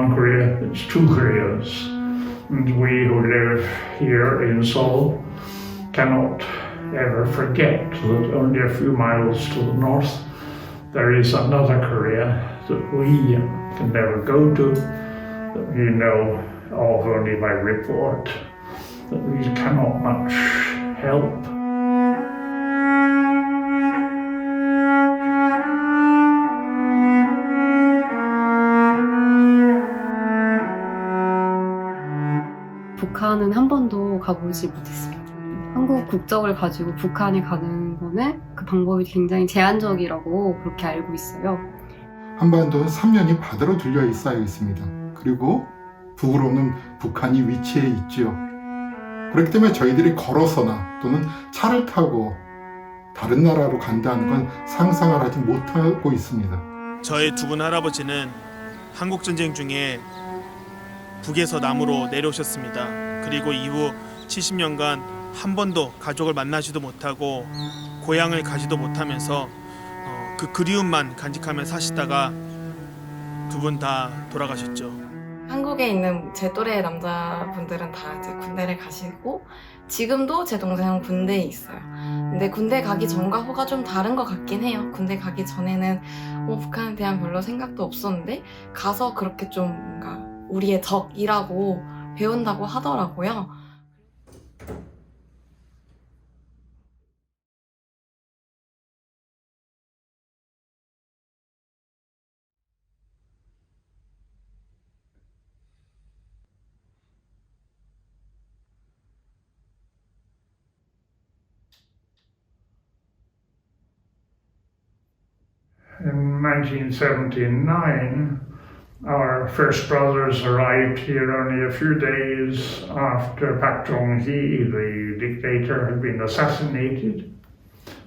one Korea, it's two Koreas. And we who live here in Seoul cannot ever forget that only a few miles to the north there is another Korea that we can never go to, that we know of only by report, that we cannot much help. 북한은 한 번도 가보지 못했습니다. 한국 국적을 가지고 북한에 가는 거는 그 방법이 굉장히 제한적이라고 그렇게 알고 있어요. 한반도는 3면이 바다로 둘러 쌓여 있습니다. 그리고 북으로는 북한이 위치해 있죠. 그렇기 때문에 저희들이 걸어서나 또는 차를 타고 다른 나라로 간다는 건 상상을 하지 못하고 있습니다. 저의 두 분 할아버지는 한국전쟁 중에 북에서 남으로 내려오셨습니다. 그리고 이후 70년간 한 번도 가족을 만나지도 못하고 고향을 가지도 못하면서 그 그리움만 간직하며 사시다가 두 분 다 돌아가셨죠. 한국에 있는 제 또래 남자분들은 다 이제 군대를 가시고 지금도 제 동생은 군대에 있어요. 근데 군대 가기 전과 후가 좀 다른 것 같긴 해요. 군대 가기 전에는 북한에 대한 별로 생각도 없었는데 가서 그렇게 좀 뭔가 우리의 적이라고 배운다고 하더라고요. In 1979, our first brothers arrived here only a few days after Park Chung-hee, the dictator, had been assassinated.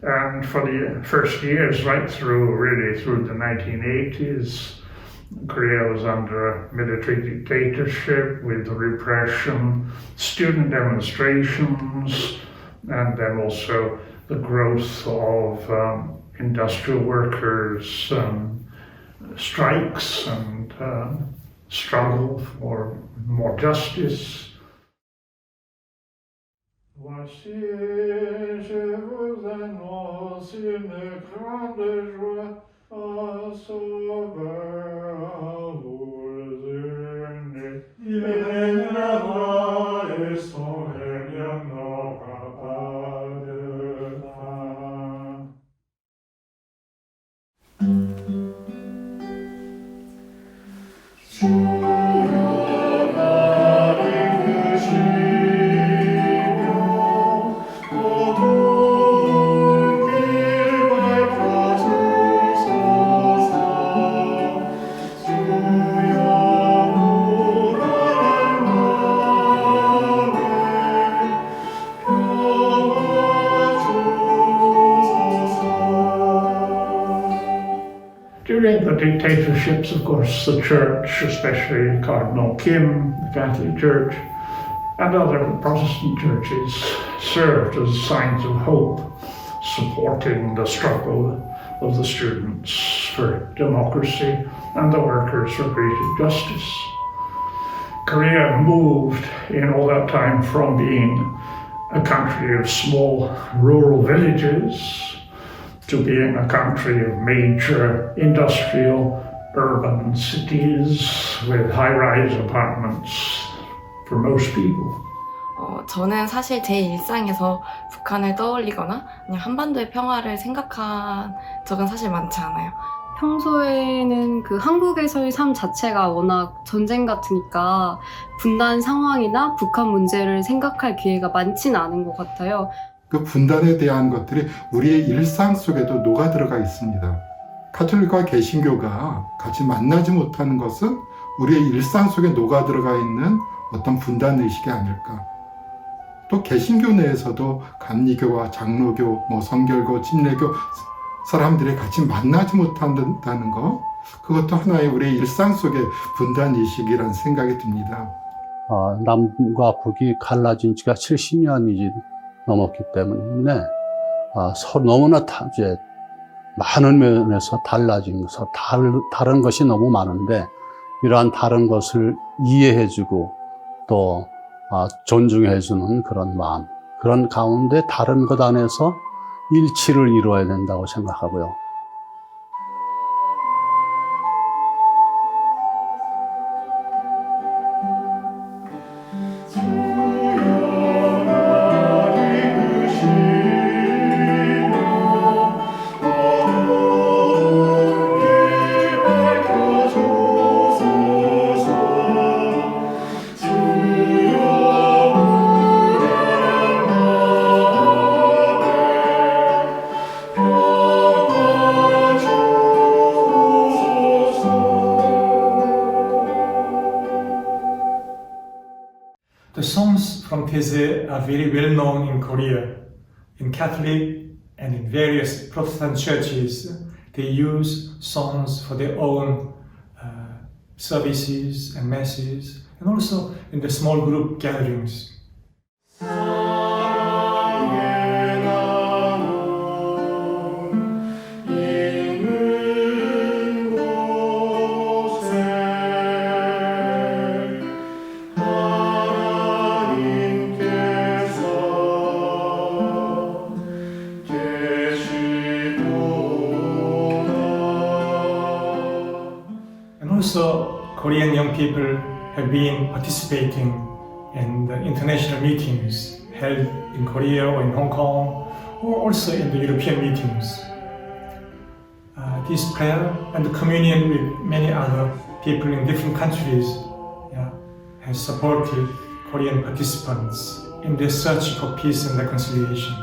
And for the first years, right through, really through the 1980s, Korea was under a military dictatorship with repression, student demonstrations, and then also the growth of industrial workers' strikes and struggle for more justice. Voici, je vous annonce une grande joie, un sauveur à vous est né. Il régnera et son règne n'aura pas de fin. During the dictatorships, of course, the church, especially Cardinal Kim, the Catholic Church, and other Protestant churches served as signs of hope, supporting the struggle of the students for democracy and the workers for greater justice. Korea moved in all that time from being a country of small rural villages to being a country of major industrial urban cities with high-rise apartments for most people. 저는 사실 제 일상에서 북한을 떠올리거나 그냥 한반도의 평화를 생각한 적은 사실 많지 않아요. 평소에는 그 한국에서의 삶 자체가 워낙 전쟁 같으니까 분단 상황이나 북한 문제를 생각할 기회가 많지는 않은 것 같아요. 그 분단에 대한 것들이 우리의 일상 속에도 녹아 들어가 있습니다. 가톨릭과 개신교가 같이 만나지 못하는 것은 우리의 일상 속에 녹아 들어가 있는 어떤 분단 의식이 아닐까. 또 개신교 내에서도 감리교와 장로교, 성결교, 침례교 사람들이 같이 만나지 못한다는 거, 그것도 하나의 우리의 일상 속의 분단 의식이라는 생각이 듭니다. 남과 북이 갈라진 지가 70년이 넘었기 때문에 너무나 이제 많은 면에서 달라진 것은 다른 것이 너무 많은데 이러한 다른 것을 이해해주고 또 존중해주는 그런 마음, 그런 가운데 다른 것 안에서 일치를 이루어야 된다고 생각하고요. The songs from Taizé are very well known in Korea. In Catholic and in various Protestant churches, they use songs for their own services and masses, and also in the small group gatherings. Also, Korean young people have been participating in the international meetings held in Korea or in Hong Kong, or also in the European meetings. This prayer and the communion with many other people in different countries has supported Korean participants in their search for peace and reconciliation.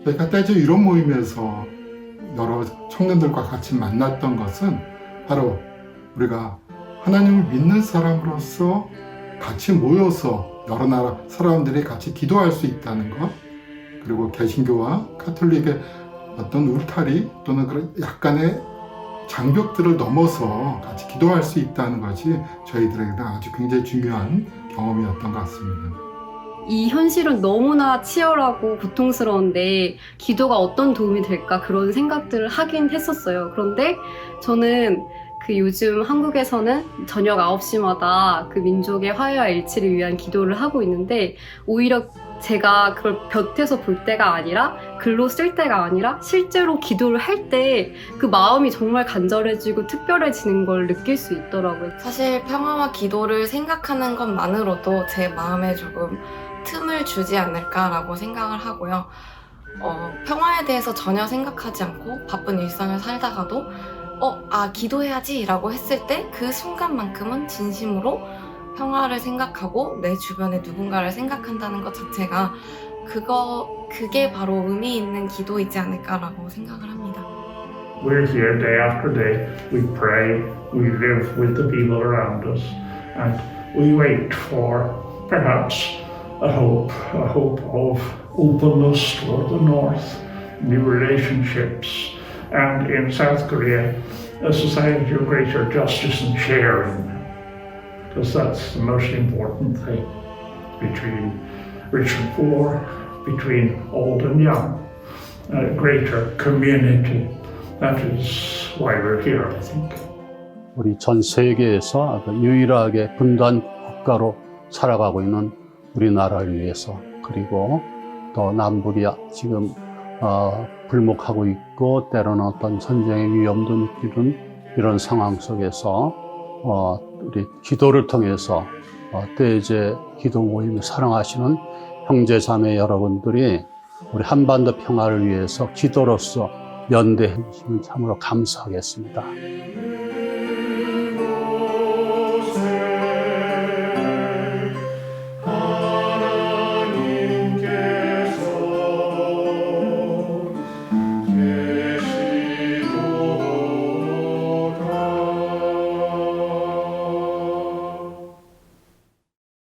저희가 때저 이런 모임에서 여러 청년들과 같이 만났던 것은 바로 우리가 하나님을 믿는 사람으로서 같이 모여서 여러 나라 사람들이 같이 기도할 수 있다는 것, 그리고 개신교와 가톨릭의 어떤 울타리 또는 그런 약간의 장벽들을 넘어서 같이 기도할 수 있다는 것이 저희들에게는 아주 굉장히 중요한 경험이었던 것 같습니다. 이 현실은 너무나 치열하고 고통스러운데 기도가 어떤 도움이 될까 그런 생각들을 하긴 했었어요. 그런데 저는 그 요즘 한국에서는 저녁 9시마다 그 민족의 화해와 일치를 위한 기도를 하고 있는데 오히려 제가 그걸 곁에서 볼 때가 아니라 글로 쓸 때가 아니라 실제로 기도를 할 때 그 마음이 정말 간절해지고 특별해지는 걸 느낄 수 있더라고요. 사실 평화와 기도를 생각하는 것만으로도 제 마음에 조금 틈을 주지 않을까라고 생각을 하고요. 평화에 대해서 전혀 생각하지 않고 바쁜 일상을 살다가도 기도해야지 라고 했을 때 그 순간만큼은 진심으로 평화를 생각하고 내 주변에 누군가를 생각한다는 것 자체가 그게 바로 의미 있는 기도이지 않을까라고 생각을 합니다. We're here day after day. We pray, we live with the people around us, and we wait for perhaps a hope of openness toward the North, new relationships, and in South Korea, a society of greater justice and sharing, because that's the most important thing between rich and poor, between old and young, a greater community. That is why we're here, I think. 우리 전 세계에서 유일하게 분단 국가로 살아가고 있는 우리나라를 위해서, 그리고 또 남북이 지금 불목하고 있고 때로는 어떤 전쟁의 위험도 느끼는 이런 상황 속에서 우리 기도를 통해서 대제 기도 모임을 사랑하시는 형제 자매 여러분들이 우리 한반도 평화를 위해서 기도로서 연대해 주시면 참으로 감사하겠습니다.